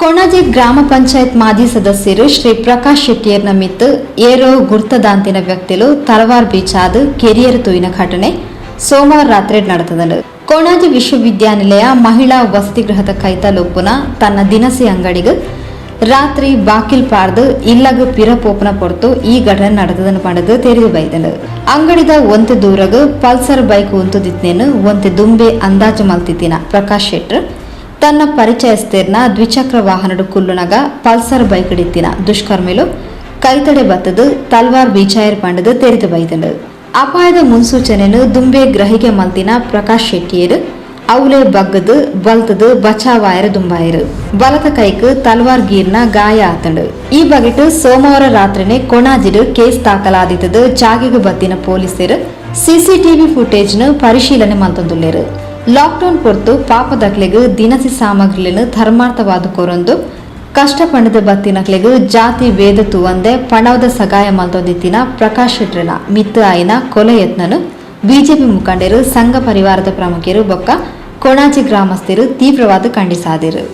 ಕೊಣಾಜೆ ಗ್ರಾಮ ಪಂಚಾಯತ್ ಮಾಜಿ ಸದಸ್ಯರು ಶ್ರೀ ಪ್ರಕಾಶ್ ಶೆಟ್ಟಿಯರ್ನ ಮಿತ್ತು ಏರೋ ಗುರ್ತದಾಂತಿನ ವ್ಯಕ್ತಿಲು ತಲವಾರ್ ಬೀಚಾದ ಕೆರಿಯರ್ ತೂಯಿನ ಘಟನೆ ಸೋಮವಾರ ರಾತ್ರಿ ನಡೆದನು. ಕೊಣಾಜೆ ವಿಶ್ವವಿದ್ಯಾನಿಲಯ ಮಹಿಳಾ ವಸತಿ ಗೃಹದ ಕೈತಲೊಪ್ಪುನ ತನ್ನ ದಿನಸಿ ಅಂಗಡಿಗೆ ರಾತ್ರಿ ಬಾಕಿಲ್ ಪಾರ್ದು ಇಲ್ಲಗ ಪಿರಪೋಪನ ಪೊರ್ತು ಈ ಘಟನೆ ನಡೆದದನ್ನು ಪಡೆದು ತೆರೆದು ಬೈದನು. ಅಂಗಡಿದ ಒಂತೆ ದೂರಗ ಪಲ್ಸರ್ ಬೈಕ್ ಉಂತುದಿತ್ನೇನು ಒಂತೆ ದುಂಬೆ ಅಂದಾಜು ಮಲ್ತಿತ್ತಿನ ಪ್ರಕಾಶ್ ಶೆಟ್ಟರ್ ತನ್ನ ಪರಿಚಯಸ್ಥೆರ್ನ ದ್ವಿಚಕ್ರ ವಾಹನಡು ಕುಲ್ಲುನಗ ಪಲ್ಸರ್ ಬೈಕ್ ಇಡಿತ್ತಿನ ದುಷ್ಕರ್ಮಿಲು ಕೈತಡೆ ಬತ್ತದು ತಲ್ವಾರ್ ಬೀಚಾಯರ್ ಪಂಡದು ತೆರೆದು ಬೈದನು. ಅಪಾಯದ ಮುನ್ಸೂಚನೆಯನ್ನು ದುಂಬೆ ಗ್ರಹಿಕೆ ಮಲ್ತಿನ ಪ್ರಕಾಶ್ ಶೆಟ್ಟಿಯರು ಅವಲೆ ಬಗ್ಗದು ಬಲ್ತದು ಬಚಾವಾಯರ ದುಂಬಾಯರು ಬಲದ ಕೈಕ್ ತಲ್ವಾರ್ ಗೀರ್ನ ಗಾಯ ಆತಂಡು. ಈ ಬಗೆಟ್ ಸೋಮವಾರ ರಾತ್ರಿನೇ ಕೊಣಾಜಿಡು ಕೇಸ್ ದಾಖಲಾದಿತ್ತದು ಜಾಗೆಗೆ ಬತ್ತಿನ ಪೊಲೀಸರು ಸಿಸಿಟಿವಿ ಫುಟೇಜ್ನು ಪರಿಶೀಲನೆ ಮಲ್ತೊಂದುಲ್ಲೇರು. ಲಾಕ್ಡೌನ್ ಪೊರ್ತು ಪಾಪದಕ್ಲೆಗ್ ದಿನಸಿ ಸಾಮಗ್ರಿలను ಧರ್ಮಾರ್ಥವಾದ ಕೊರೊಂದು ಕಷ್ಟಪಂಡದ ಬತ್ತಿನಕ್ಲೆಗ್ ಜಾತಿ ವೇದ ತೂವಂದೆ ಪಣವದ ಸಗಾಯ ಮಲ್ತೊಂದಿತ್ತಿನ ಪ್ರಕಾಶ್ ಶೆಟ್ರನ ಮಿತ್ತು ಆಯಿನ ಕೊಲೆ ಯತ್ನನು ಬಿಜೆಪಿ ಮುಖಂಡರು ಸಂಘ ಪರಿವಾರದ ಪ್ರಮುಖರು ಬೊಕ್ಕ ಕೊಣಾಜೆ ಗ್ರಾಮಸ್ಥರು ತೀವ್ರವಾದ ಖಂಡಿಸಾದಿರು.